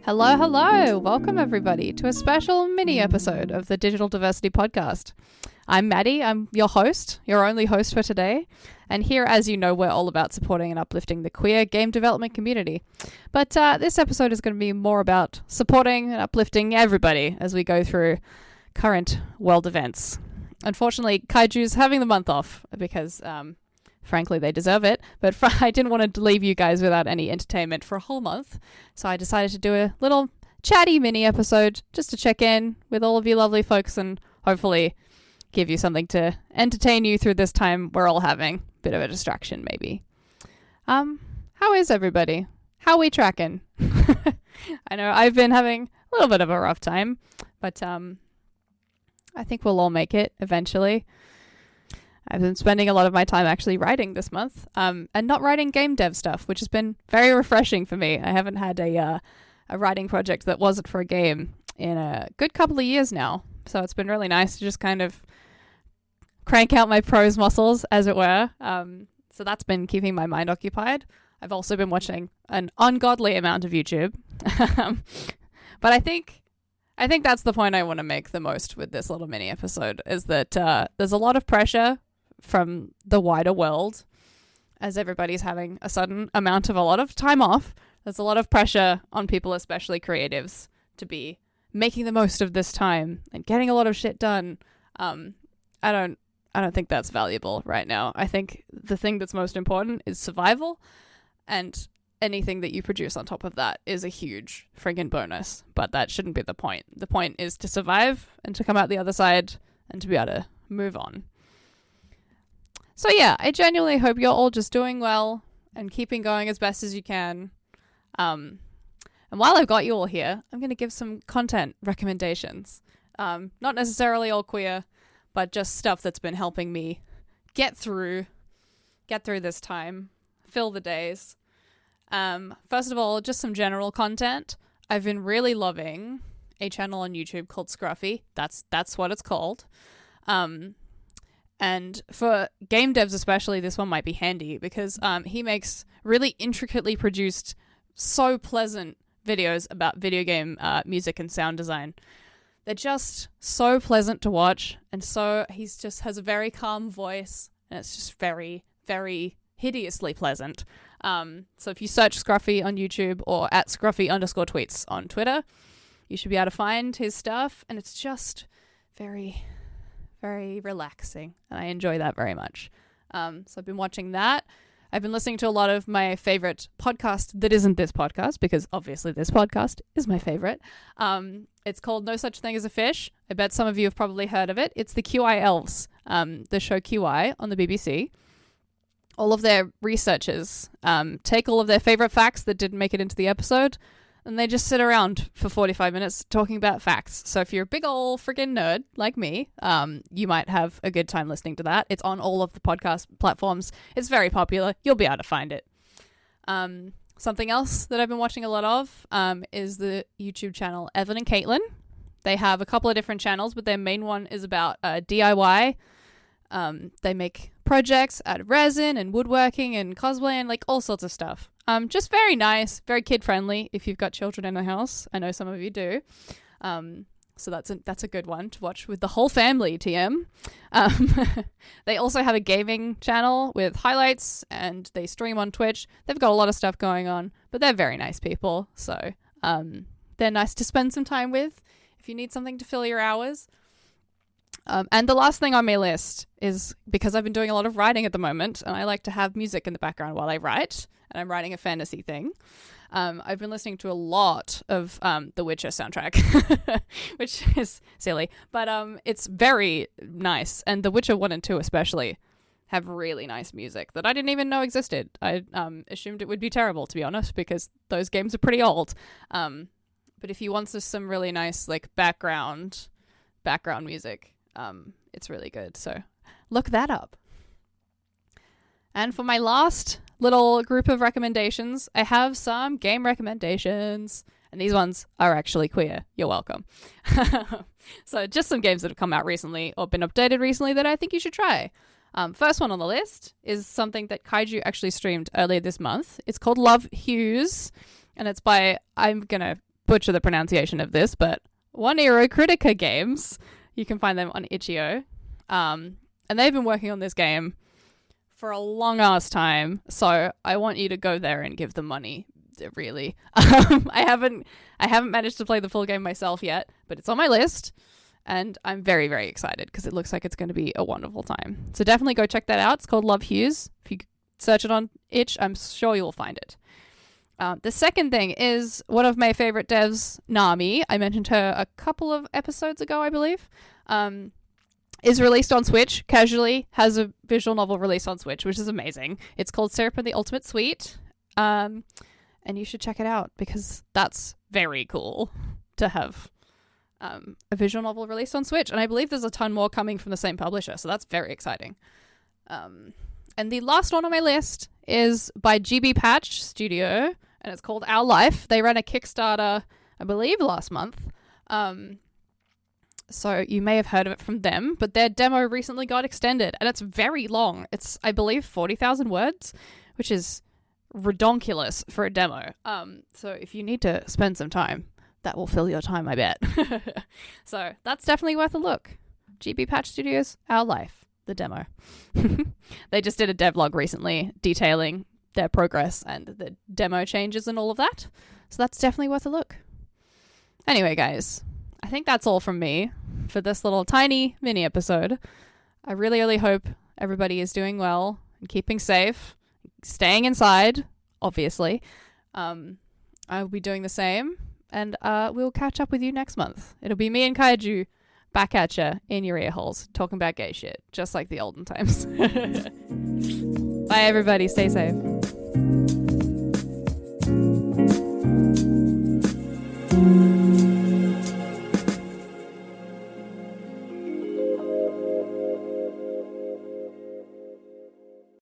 Hello, hello! Welcome everybody to a special mini episode of the Digital Diversity Podcast. I'm Maddie, I'm your host, your only host for today, and here, as you know, we're all about supporting and uplifting the queer game development community. But this episode is going to be more about supporting and uplifting everybody as we go through current world events. Unfortunately, Kaiju's having the month off because, frankly, they deserve it, but I didn't want to leave you guys without any entertainment for a whole month, so I decided to do a little chatty mini episode just to check in with all of you lovely folks and hopefully give you something to entertain you through this time we're all having. Bit of a distraction, maybe. How is everybody? How are we tracking? I know I've been having a little bit of a rough time, but I think we'll all make it eventually. I've been spending a lot of my time actually writing this month, and not writing game dev stuff, which has been very refreshing for me. I haven't had a writing project that wasn't for a game in a good couple of years now, so it's been really nice to just kind of crank out my prose muscles, as it were. So that's been keeping my mind occupied. I've also been watching an ungodly amount of YouTube, but I think that's the point I want to make the most with this little mini episode, is that there's a lot of pressure from the wider world as everybody's having a sudden amount of a lot of time off. There's a lot of pressure on people, especially creatives, to be making the most of this time and getting a lot of shit done. I don't think that's valuable right now. I think the thing that's most important is survival, and anything that you produce on top of that is a huge friggin' bonus, but that shouldn't be the point. The point is to survive and to come out the other side and to be able to move on. So yeah, I genuinely hope you're all just doing well and keeping going as best as you can. And while I've got you all here, I'm going to give some content recommendations. Not necessarily all queer, but just stuff that's been helping me get through this time, fill the days. First of all, just some general content. I've been really loving a channel on YouTube called Scruffy. That's what it's called. And for game devs especially, this one might be handy because he makes really intricately produced, so pleasant videos about video game music and sound design. They're just so pleasant to watch, and so he's just has a very calm voice, and it's just very, very hideously pleasant. So if you search Scruffy on YouTube or at Scruffy_tweets on Twitter, you should be able to find his stuff, and it's just very, very relaxing, and I enjoy that very much. So I've been watching that. I've been listening to a lot of my favorite podcast that isn't this podcast, because obviously this podcast is my favorite. It's called No Such Thing as a Fish. I bet some of you have probably heard of it. It's the QI Elves, the show QI on the BBC. All of their researchers take all of their favorite facts that didn't make it into the episode, and they just sit around for 45 minutes talking about facts. So if you're a big ol' friggin' nerd like me, you might have a good time listening to that. It's on all of the podcast platforms. It's very popular. You'll be able to find it. Something else that I've been watching a lot of is the YouTube channel Evan and Caitlin. They have a couple of different channels, but their main one is about DIY. They make projects out of resin and woodworking and cosplay and like all sorts of stuff. Just very nice, very kid friendly if you've got children in the house. I know some of you do. So that's a good one to watch with the whole family, TM. They also have a gaming channel with highlights, and they stream on Twitch. They've got a lot of stuff going on, but they're very nice people. So they're nice to spend some time with if you need something to fill your hours. And the last thing on my list is, because I've been doing a lot of writing at the moment, and I like to have music in the background while I write, and I'm writing a fantasy thing. I've been listening to a lot of The Witcher soundtrack, which is silly, but it's very nice. And The Witcher 1 and 2 especially have really nice music that I didn't even know existed. I assumed it would be terrible, to be honest, because those games are pretty old. But if you want some really nice like background music, it's really good. So look that up. And for my last little group of recommendations, I have some game recommendations, and these ones are actually queer. You're welcome. So just some games that have come out recently or been updated recently that I think you should try. First one on the list is something that Kaiju actually streamed earlier this month. It's called Love Hughes, and it's by, I'm going to butcher the pronunciation of this, but One Hero Critica Games. You can find them on itch.io. And they've been working on this game for a long ass time, so I want you to go there and give them money. Really, I haven't managed to play the full game myself yet, but it's on my list, and I'm very, very excited because it looks like it's going to be a wonderful time. So definitely go check that out. It's called Love Hughes. If you search it on itch, I'm sure you'll find it. The second thing is one of my favorite devs, Nami. I mentioned her a couple of episodes ago, I believe. Is released on Switch casually, has a visual novel released on Switch, which is amazing. It's called Syrup and the Ultimate Sweet. And you should check it out because that's very cool to have a visual novel released on Switch. And I believe there's a ton more coming from the same publisher, so that's very exciting. And the last one on my list is by GB Patch Studio, and it's called Our Life. They ran a Kickstarter, I believe, last month. So you may have heard of it from them, but their demo recently got extended, and it's very long. It's, I believe, 40,000 words, which is redonkulous for a demo. So if you need to spend some time, that will fill your time, I bet. So that's definitely worth a look. GB Patch Studios, Our Life, the demo. They just did a devlog recently detailing their progress and the demo changes and all of that. So that's definitely worth a look. Anyway, guys, I think that's all from me for this little tiny mini episode. I really, really hope everybody is doing well and keeping safe. Staying inside, obviously. I'll be doing the same, and we'll catch up with you next month. It'll be me and Kaiju back at ya in your ear holes, talking about gay shit, just like the olden times. Bye, everybody. Stay safe.